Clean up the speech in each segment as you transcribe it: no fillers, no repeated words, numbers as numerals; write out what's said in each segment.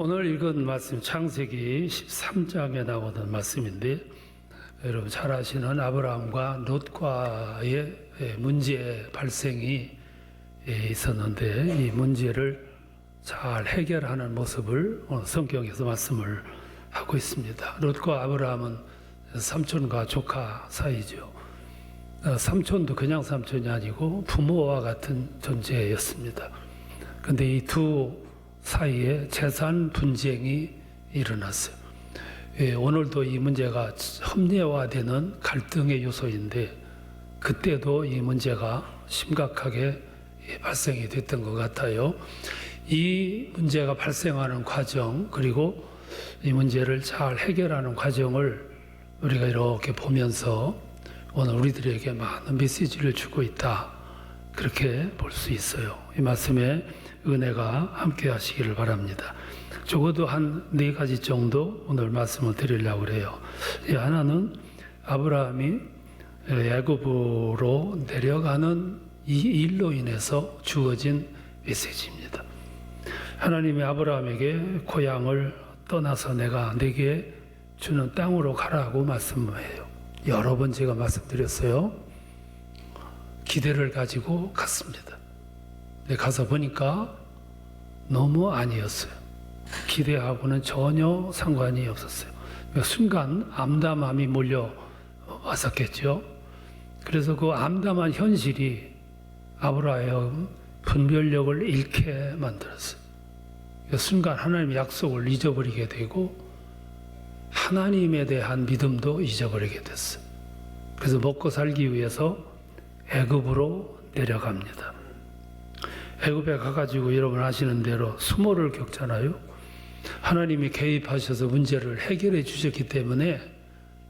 오늘 읽은 말씀 창세기 13장에 나오는 말씀인데 여러분 잘 아시는 아브라함과 롯과의 문제 발생이 있었는데 이 문제를 잘 해결하는 모습을 오늘 성경에서 말씀을 하고 있습니다. 롯과 아브라함은 삼촌과 조카 사이죠. 삼촌도 그냥 삼촌이 아니고 부모와 같은 존재였습니다. 그런데 이 두 사이에 재산 분쟁이 일어났어요. 오늘도 이 문제가 험례화되는 갈등의 요소인데 그때도 이 문제가 심각하게 발생이 됐던 것 같아요. 이 문제가 발생하는 과정 그리고 이 문제를 잘 해결하는 과정을 우리가 이렇게 보면서 오늘 우리들에게 많은 메시지를 주고 있다, 그렇게 볼 수 있어요. 이 말씀에 은혜가 함께 하시기를 바랍니다. 적어도 한 4가지 정도 오늘 말씀을 드리려고 그래요. 하나는 아브라함이 애굽으로 내려가는 이 일로 인해서 주어진 메시지입니다. 하나님이 아브라함에게 고향을 떠나서 내가 네게 주는 땅으로 가라고 말씀해요. 여러 번 제가 말씀드렸어요. 기대를 가지고 갔습니다. 가서 보니까 너무 아니었어요. 기대하고는 전혀 상관이 없었어요. 순간 암담함이 몰려왔었겠죠. 그래서 그 암담한 현실이 아브라함의 분별력을 잃게 만들었어요. 순간 하나님의 약속을 잊어버리게 되고 하나님에 대한 믿음도 잊어버리게 됐어요. 그래서 먹고 살기 위해서 애굽으로 내려갑니다. 애굽에 가가지고 여러분 아시는 대로 수모를 겪잖아요. 하나님이 개입하셔서 문제를 해결해 주셨기 때문에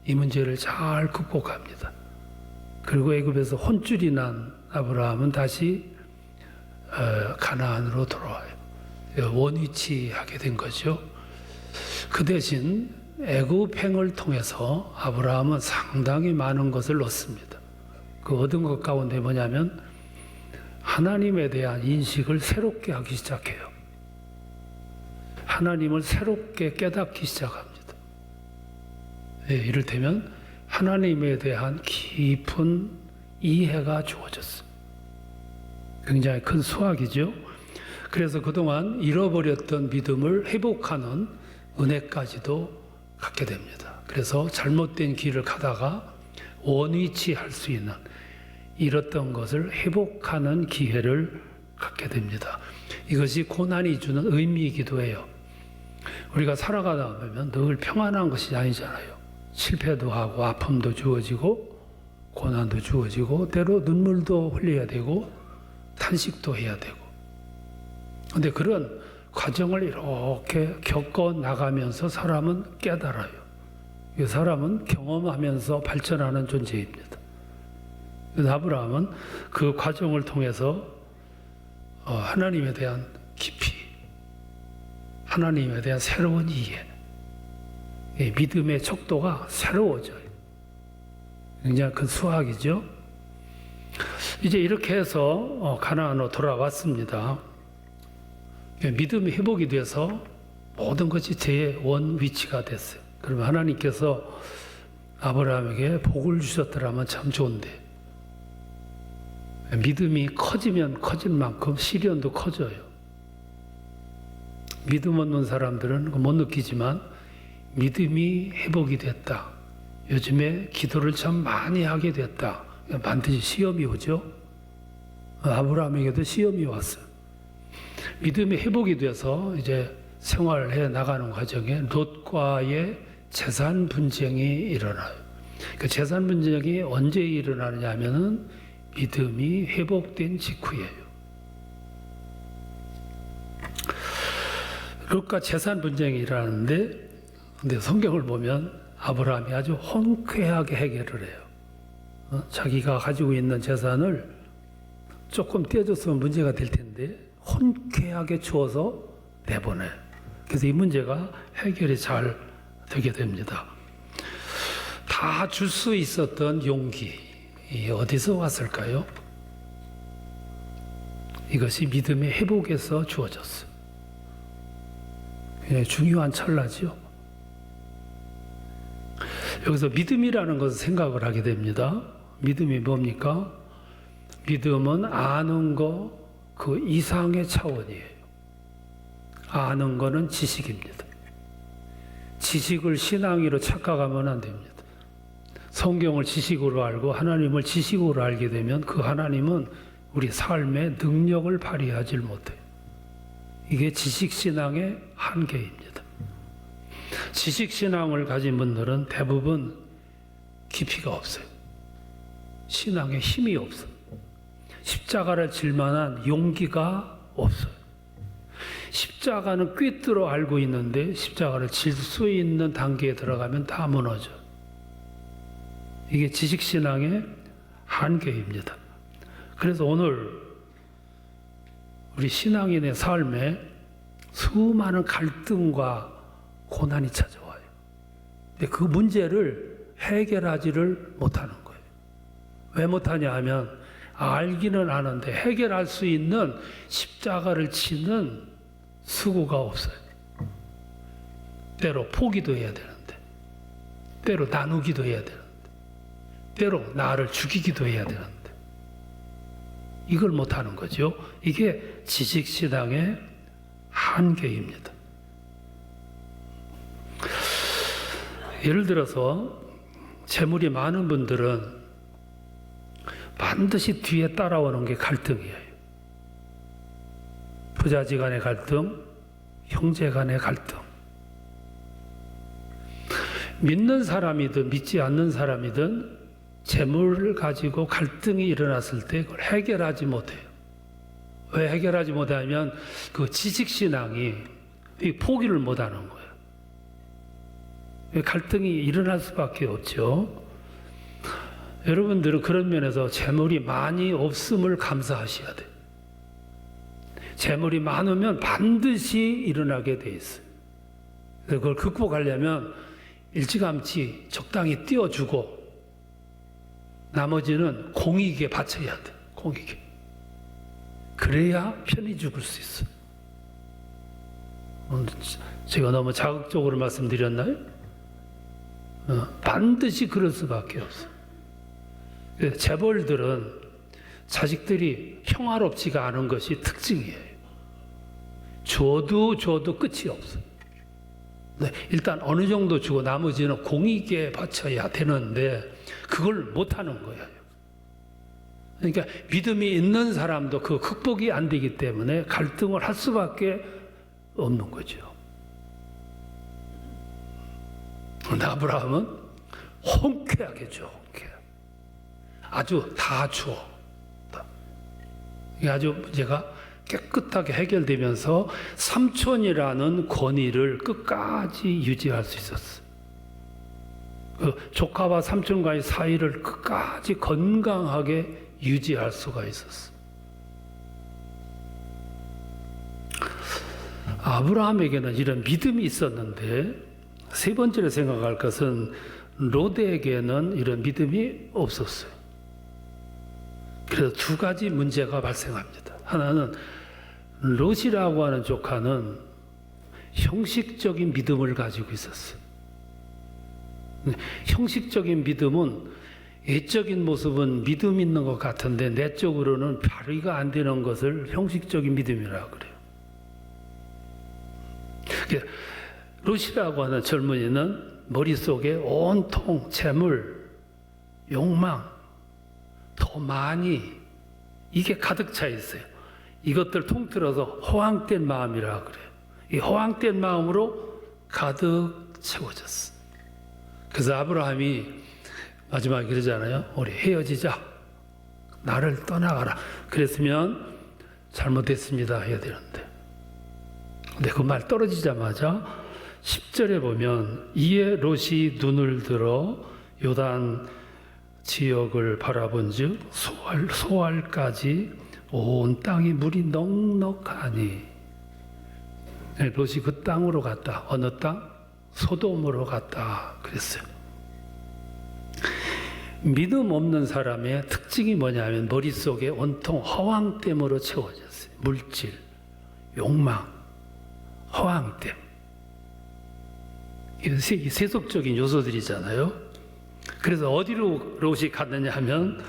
이 문제를 잘 극복합니다. 그리고 애굽에서 혼쭐이 난 아브라함은 다시 가나안으로 돌아와요. 원위치하게 된 거죠. 그 대신 애굽행을 통해서 아브라함은 상당히 많은 것을 얻습니다. 그 얻은 것 가운데 뭐냐면 하나님에 대한 인식을 새롭게 하기 시작해요. 하나님을 새롭게 깨닫기 시작합니다. 이를테면 하나님에 대한 깊은 이해가 주어졌어요. 굉장히 큰 수확이죠. 그래서 그동안 잃어버렸던 믿음을 회복하는 은혜까지도 갖게 됩니다. 그래서 잘못된 길을 가다가 원위치할 수 있는, 잃었던 것을 회복하는 기회를 갖게 됩니다. 이것이 고난이 주는 의미이기도 해요. 우리가 살아가다 보면 늘 평안한 것이 아니잖아요. 실패도 하고 아픔도 주어지고 고난도 주어지고 때로 눈물도 흘려야 되고 탄식도 해야 되고, 그런데 그런 과정을 이렇게 겪어 나가면서 사람은 깨달아요. 이 사람은 경험하면서 발전하는 존재입니다. 아브라함은 그 과정을 통해서 하나님에 대한 깊이, 하나님에 대한 새로운 이해, 믿음의 척도가 새로워져요. 굉장히 큰 수확이죠. 이제 이렇게 해서 가나안으로 돌아왔습니다. 믿음이 회복이 돼서 모든 것이 제 원 위치가 됐어요. 그러면 하나님께서 아브라함에게 복을 주셨더라면 참 좋은데, 믿음이 커지면 커진 만큼 시련도 커져요. 믿음 없는 사람들은 못 느끼지만 믿음이 회복이 됐다, 요즘에 기도를 참 많이 하게 됐다, 반드시 시험이 오죠. 아브라함에게도 시험이 왔어요. 믿음이 회복이 돼서 이제 생활해 나가는 과정에 롯과의 재산 분쟁이 일어나요. 그 재산 분쟁이 언제 일어나느냐 하면은 믿음이 회복된 직후예요. 롯과 재산 분쟁이 일어나는데, 근데 성경을 보면 아브라함이 아주 hon쾌하게 해결을 해요. 자기가 가지고 있는 재산을 조금 떼어줬으면 문제가 될 텐데 hon쾌하게 주어서 내보내요. 그래서 이 문제가 해결이 잘 되게 됩니다. 다 줄 수 있었던 용기, 어디서 왔을까요? 이것이 믿음의 회복에서 주어졌어요. 중요한 찰나지요. 여기서 믿음이라는 것을 생각을 하게 됩니다. 믿음이 뭡니까? 믿음은 아는 거 그 이상의 차원이에요. 아는 거는 지식입니다. 지식을 신앙으로 착각하면 안 됩니다. 성경을 지식으로 알고 하나님을 지식으로 알게 되면 그 하나님은 우리 삶의 능력을 발휘하지 못해요. 이게 지식신앙의 한계입니다. 지식신앙을 가진 분들은 대부분 깊이가 없어요. 신앙에 힘이 없어요. 십자가를 질 만한 용기가 없어요. 십자가는 꿰뚫어 알고 있는데 십자가를 질 수 있는 단계에 들어가면 다 무너져요. 이게 지식신앙의 한계입니다. 그래서 오늘 우리 신앙인의 삶에 수많은 갈등과 고난이 찾아와요. 근데 그 문제를 해결하지를 못하는 거예요. 왜 못하냐 하면 알기는 아는데 해결할 수 있는 십자가를 치는 수고가 없어요. 때로 포기도 해야 되는데, 때로 나누기도 해야 되는데, 때로 나를 죽이기도 해야 되는데, 이걸 못하는 거죠. 이게 지식신앙의 한계입니다. 예를 들어서 재물이 많은 분들은 반드시 뒤에 따라오는 게 갈등이에요. 부자지 간의 갈등, 형제 간의 갈등. 믿는 사람이든 믿지 않는 사람이든 재물을 가지고 갈등이 일어났을 때 그걸 해결하지 못해요. 왜 해결하지 못하면 그 지식신앙이 포기를 못하는 거예요. 갈등이 일어날 수밖에 없죠. 여러분들은 그런 면에서 재물이 많이 없음을 감사하셔야 돼요. 재물이 많으면 반드시 일어나게 돼 있어요. 그래서 그걸 극복하려면 일찌감치 적당히 띄워주고 나머지는 공익에 바쳐야 돼. 공익에. 그래야 편히 죽을 수 있어요. 제가 너무 자극적으로 말씀드렸나요? 반드시 그럴 수밖에 없어요. 재벌들은 자식들이 평화롭지가 않은 것이 특징이에요. 줘도 끝이 없어요. 일단 어느 정도 주고 나머지는 공익에 바쳐야 되는데 그걸 못하는 거예요. 그러니까 믿음이 있는 사람도 그 극복이 안 되기 때문에 갈등을 할 수밖에 없는 거죠. 근데 아브라함은 hon쾌하게 줘. 아주 다 줘. 이게 아주 문제가 깨끗하게 해결되면서 삼촌이라는 권위를 끝까지 유지할 수 있었어요. 그 조카와 삼촌과의 사이를 끝까지 건강하게 유지할 수가 있었어요. 아브라함에게는 이런 믿음이 있었는데 세 번째로 생각할 것은 롯에게는 이런 믿음이 없었어요. 그래서 두 가지 문제가 발생합니다. 하나는 롯이라고 하는 조카는 형식적인 믿음을 가지고 있었어요. 형식적인 믿음은 외적인 모습은 믿음 있는 것 같은데 내적으로는 발휘가 안 되는 것을 형식적인 믿음이라고 그래요. 롯이라고 하는 젊은이는 머릿속에 온통 재물, 욕망, 더 많이 이게 가득 차 있어요. 이것들 통틀어서 허황된 마음이라 그래요. 이 허황된 마음으로 가득 채워졌어. 그래서 아브라함이 마지막에 그러잖아요. 우리 헤어지자. 나를 떠나가라. 그랬으면 잘못됐습니다 해야 되는데. 근데 그 말 떨어지자마자 10절에 보면 이에 롯이 눈을 들어 요단 지역을 바라본즉 소알까지 온 땅이 물이 넉넉하니 롯이 그 땅으로 갔다. 어느 땅? 소돔으로 갔다 그랬어요. 믿음 없는 사람의 특징이 뭐냐면 머릿속에 온통 허황됨으로 채워졌어요. 물질, 욕망, 허황됨. 이 세속적인 요소들이잖아요. 그래서 어디로 롯이 갔느냐 하면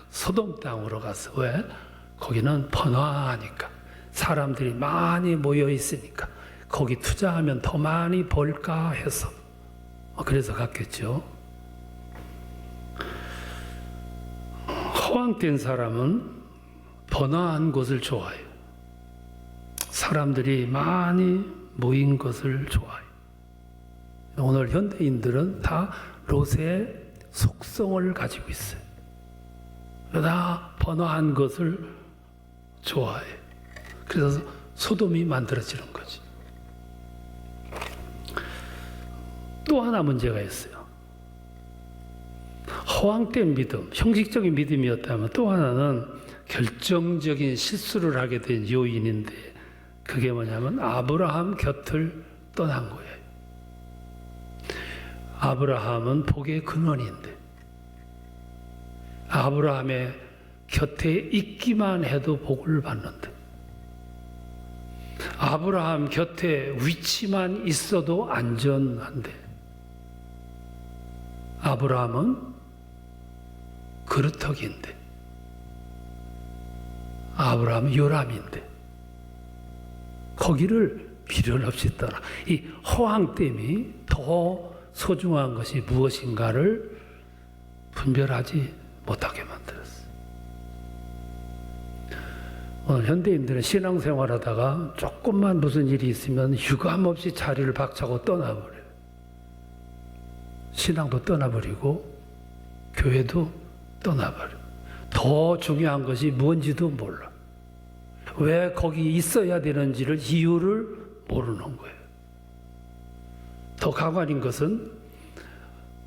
소돔 땅으로 갔어. 왜? 거기는 번화하니까. 사람들이 많이 모여 있으니까. 거기 투자하면 더 많이 벌까 해서. 그래서 갔겠죠. 허황된 사람은 번화한 곳을 좋아해요. 사람들이 많이 모인 것을 좋아해요. 오늘 현대인들은 다 롯의 속성을 가지고 있어요. 다 번화한 것을 좋아해요. 그래서 소돔이 만들어지는 거지. 또 하나 문제가 있어요. 허황된 믿음, 형식적인 믿음이었다면 또 하나는 결정적인 실수를 하게 된 요인인데 그게 뭐냐면 아브라함 곁을 떠난 거예요. 아브라함은 복의 근원인데 아브라함의 곁에 있기만 해도 복을 받는데 아브라함 곁에 위치만 있어도 안전한데 아브라함은 그루터기인데 아브라함은 요람인데 거기를 미련 없이 떠나. 이 허황됨이 더 소중한 것이 무엇인가를 분별하지 못하게 만들었어요. 오늘 현대인들은 신앙생활하다가 조금만 무슨 일이 있으면 유감없이 자리를 박차고 떠나버려요. 신앙도 떠나버리고 교회도 떠나버려요. 더 중요한 것이 뭔지도 몰라. 왜 거기 있어야 되는지를 이유를 모르는 거예요. 더 가관인 것은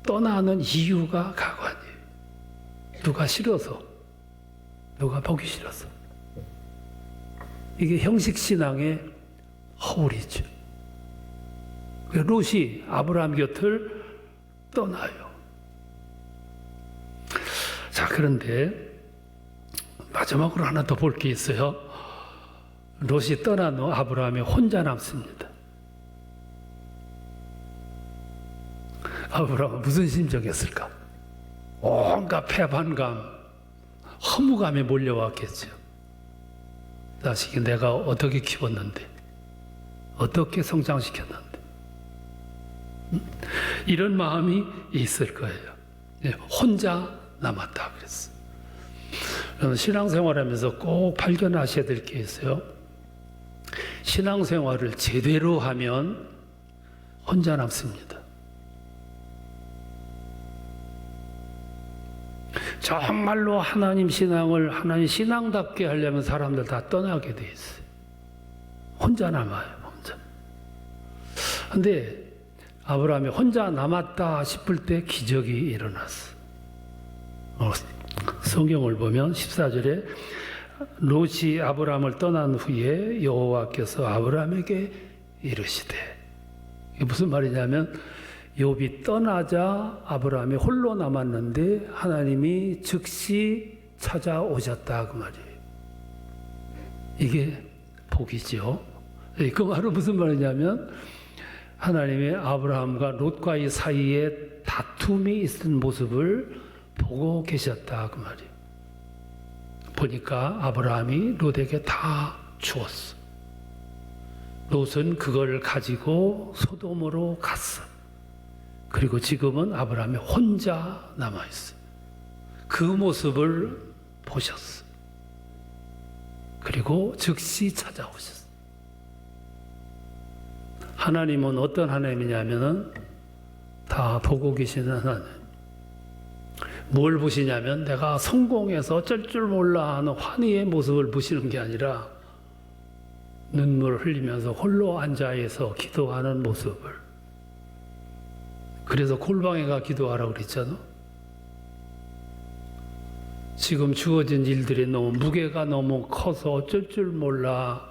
떠나는 이유가 가관이에요. 누가 싫어서, 누가 보기 싫어서. 이게 형식신앙의 허울이죠. 롯이 아브라함 곁을 떠나요. 자, 그런데 마지막으로 하나 더 볼 게 있어요. 롯이 떠난 후 아브라함이 혼자 남습니다. 아브라함은 무슨 심정이었을까? 온갖 패반감, 허무감에 몰려왔겠죠. 자식이 내가 어떻게 키웠는데, 어떻게 성장시켰는데, 이런 마음이 있을 거예요. 혼자 남았다 그랬어요. 신앙생활하면서 꼭 발견하셔야 될 게 있어요. 신앙생활을 제대로 하면 혼자 남습니다. 정말로 하나님 신앙을 하나님 신앙답게 하려면 사람들 다 떠나게 돼 있어요. 혼자 남아요. 혼자. 근데 아브라함이 혼자 남았다 싶을 때 기적이 일어났어. 성경을 보면 14절에 롯이 아브라함을 떠난 후에 여호와께서 아브라함에게 이르시되, 이게 무슨 말이냐면 욥이 떠나자 아브라함이 홀로 남았는데 하나님이 즉시 찾아오셨다 그 말이에요. 이게 복이죠. 그 말은 무슨 말이냐면 하나님의 아브라함과 롯과의 사이에 다툼이 있는 모습을 보고 계셨다 그 말이에요. 보니까 아브라함이 롯에게 다 주었어. 롯은 그걸 가지고 소돔으로 갔어. 그리고 지금은 아브라함이 혼자 남아있어요. 그 모습을 보셨어. 그리고 즉시 찾아오셨어. 하나님은 어떤 하나님이냐면은 다 보고 계시는 하나님. 뭘 보시냐면 내가 성공해서 어쩔 줄 몰라 하는 환희의 모습을 보시는 게 아니라 눈물을 흘리면서 홀로 앉아서 기도하는 모습을. 그래서 골방에 가 기도하라고 그랬잖아. 지금 주어진 일들이 너무 무게가 너무 커서 어쩔 줄 몰라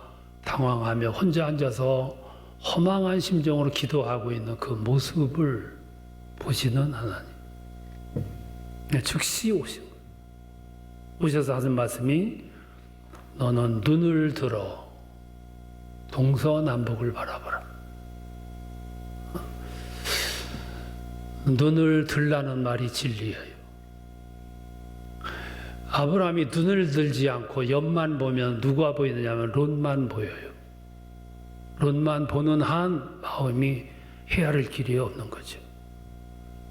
당황하며 혼자 앉아서 허망한 심정으로 기도하고 있는 그 모습을 보시는 하나님. 즉시 오셔서 하신 말씀이 너는 눈을 들어 동서남북을 바라보라. 눈을 들라는 말이 진리예요. 아브라함이 눈을 들지 않고 옆만 보면 누가 보이느냐면 롯만 보여요. 롯만 보는 한 마음이 헤아릴 길이 없는 거죠.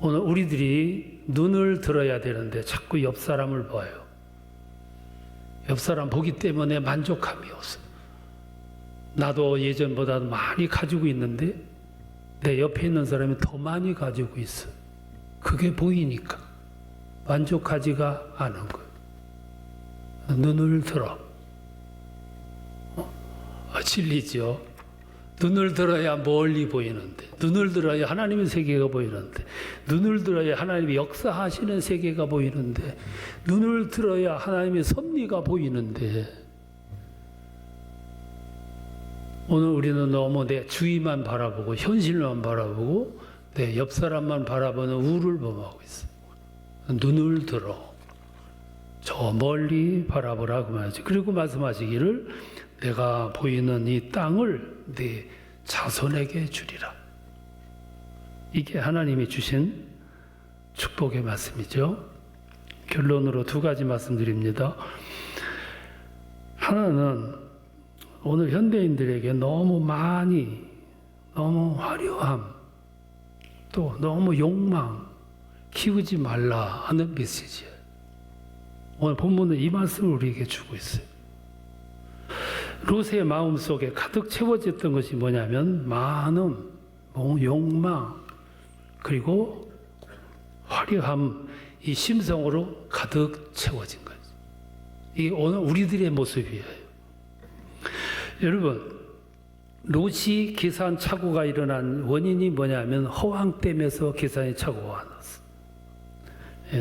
오늘 우리들이 눈을 들어야 되는데 자꾸 옆 사람을 봐요. 옆 사람 보기 때문에 만족감이 없어. 나도 예전보다 많이 가지고 있는데 내 옆에 있는 사람이 더 많이 가지고 있어. 그게 보이니까 만족하지가 않은 거예요. 눈을 들어. 진리죠. 눈을 들어야 멀리 보이는데, 눈을 들어야 하나님의 세계가 보이는데, 눈을 들어야 하나님이 역사하시는 세계가 보이는데, 눈을 들어야 하나님의 섭리가 보이는데, 오늘 우리는 너무 내 주위만 바라보고 현실만 바라보고 내 옆 사람만 바라보는 우를 범하고 있어요. 눈을 들어. 저 멀리 바라보라고 말이죠. 그리고 말씀하시기를 내가 보이는 이 땅을 네 자손에게 주리라. 이게 하나님이 주신 축복의 말씀이죠. 결론으로 두 가지 말씀드립니다. 하나는 오늘 현대인들에게 너무 많이, 너무 화려함, 또 너무 욕망 키우지 말라 하는 메시지예요. 오늘 본문은 이 말씀을 우리에게 주고 있어요. 롯의 마음속에 가득 채워졌던 것이 뭐냐면 많은 욕망 그리고 화려함, 이 심성으로 가득 채워진 거예요. 이게 오늘 우리들의 모습이에요. 여러분, 롯이 계산착오가 일어난 원인이 뭐냐면 허황됨에서 계산이 착오가 났어.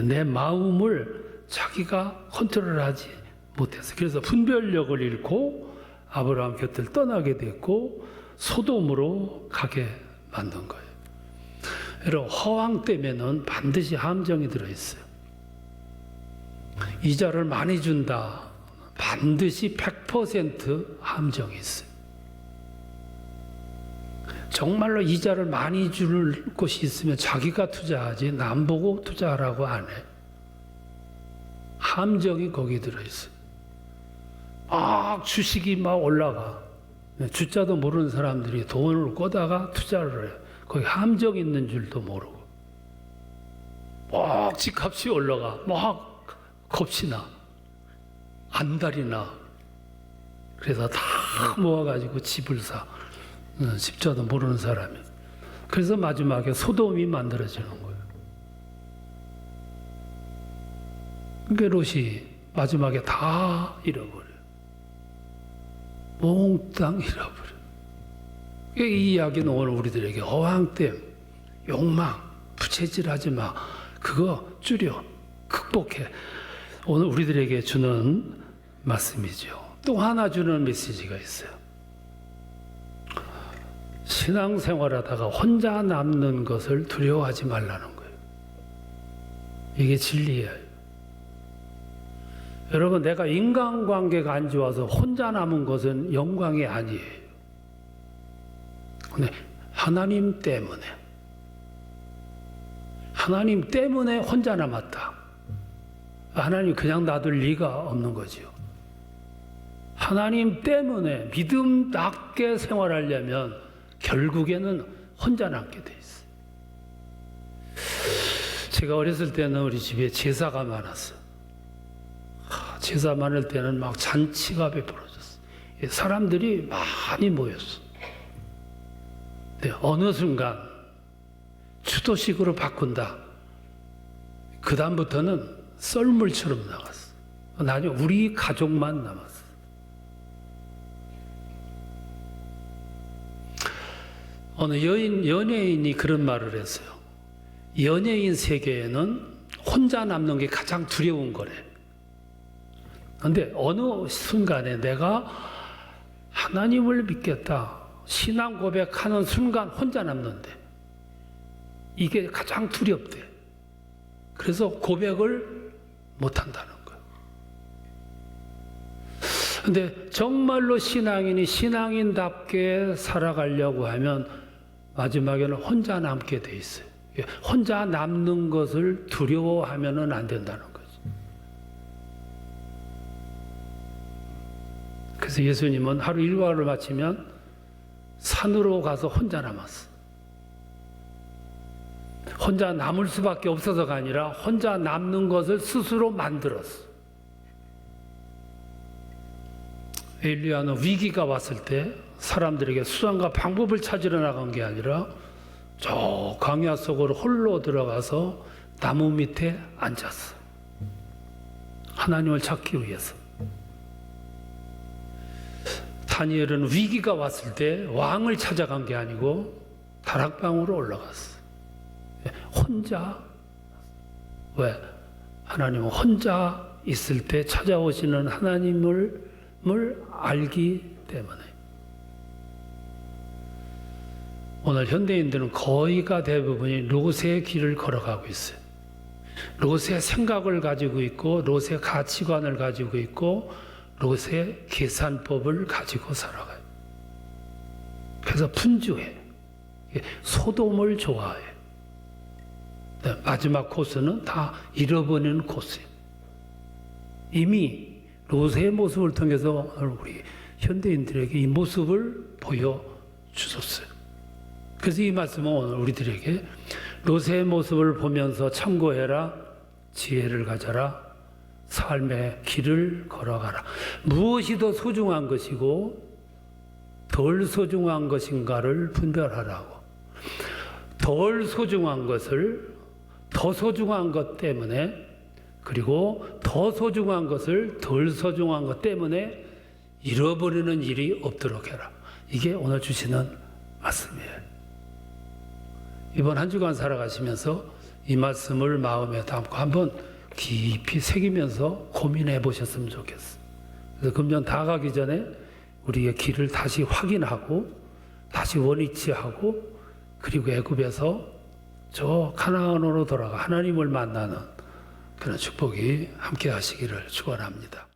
내 마음을 자기가 컨트롤하지 못해서, 그래서 분별력을 잃고 아브라함 곁을 떠나게 됐고 소돔으로 가게 만든 거예요. 여러분, 허황됨에는 반드시 함정이 들어있어요. 이자를 많이 준다, 반드시 100% 함정이 있어요. 정말로 이자를 많이 줄 곳이 있으면 자기가 투자하지 남 보고 투자하라고 안 해. 함정이 거기 들어있어요. 막 주식이 막 올라가. 주자도 모르는 사람들이 돈을 꺼다가 투자를 해요. 거기 함정 있는 줄도 모르고. 막 집값이 올라가. 막 겁이 나. 안달이 나. 그래서 다 모아가지고 집을 사. 집자도 모르는 사람이. 그래서 마지막에 소돔이 만들어지는 거예요. 그러니까 롯이 마지막에 다 잃어버려요. 몽땅 잃어버려요. 이 이야기는 오늘 우리들에게 허황됨, 욕망, 부채질하지 마. 그거 줄여, 극복해. 오늘 우리들에게 주는 말씀이죠. 또 하나 주는 메시지가 있어요. 신앙생활하다가 혼자 남는 것을 두려워하지 말라는 거예요. 이게 진리예요. 여러분, 내가 인간관계가 안 좋아서 혼자 남은 것은 영광이 아니에요. 근데 하나님 때문에 혼자 남았다. 하나님 그냥 놔둘 리가 없는 거죠. 하나님 때문에 믿음답게 생활하려면 결국에는 혼자 남게 돼 있어요. 제가 어렸을 때는 우리 집에 제사가 많았어요. 제사 많을 때는 막 잔치가 베풀어졌어요. 사람들이 많이 모였어. 어느 순간 추도식으로 바꾼다. 그 다음부터는 썰물처럼 나갔어. 나중에 우리 가족만 남았어. 어느 연예인이 그런 말을 했어요. 연예인 세계에는 혼자 남는 게 가장 두려운 거래. 그런데 어느 순간에 내가 하나님을 믿겠다, 신앙 고백하는 순간 혼자 남는데 이게 가장 두렵대. 그래서 고백을 못한다는 거예요. 그런데 정말로 신앙인이 신앙인답게 살아가려고 하면 마지막에는 혼자 남게 돼 있어요. 혼자 남는 것을 두려워하면은 안 된다는 거지. 그래서 예수님은 하루 일과를 마치면 산으로 가서 혼자 남았어. 혼자 남을 수밖에 없어서가 아니라 혼자 남는 것을 스스로 만들었어. 엘리야는 위기가 왔을 때 사람들에게 수단과 방법을 찾으러 나간 게 아니라 저 광야 속으로 홀로 들어가서 나무 밑에 앉았어. 하나님을 찾기 위해서. 다니엘은 위기가 왔을 때 왕을 찾아간 게 아니고 다락방으로 올라갔어. 혼자. 왜? 하나님은 혼자 있을 때 찾아오시는 하나님을 알기 때문에. 오늘 현대인들은 거의가 대부분이 롯의 길을 걸어가고 있어요. 롯의 생각을 가지고 있고 롯의 가치관을 가지고 있고 롯의 계산법을 가지고 살아가요. 그래서 분주해. 소돔을 좋아해. 마지막 코스는 다 잃어버리는 코스예요. 이미 롯의 모습을 통해서 우리 현대인들에게 이 모습을 보여주셨어요. 그래서 이 말씀은 오늘 우리들에게 롯의 모습을 보면서 참고해라, 지혜를 가져라, 삶의 길을 걸어가라. 무엇이 더 소중한 것이고 덜 소중한 것인가를 분별하라고. 덜 소중한 것을 더 소중한 것 때문에, 그리고 더 소중한 것을 덜 소중한 것 때문에 잃어버리는 일이 없도록 해라. 이게 오늘 주시는 말씀이에요. 이번 한 주간 살아가시면서 이 말씀을 마음에 담고 한번 깊이 새기면서 고민해 보셨으면 좋겠어요. 그래서 금년 다 가기 전에 우리의 길을 다시 확인하고 다시 원위치하고 그리고 애굽에서 저 가나안으로 돌아가 하나님을 만나는 그런 축복이 함께 하시기를 축원합니다.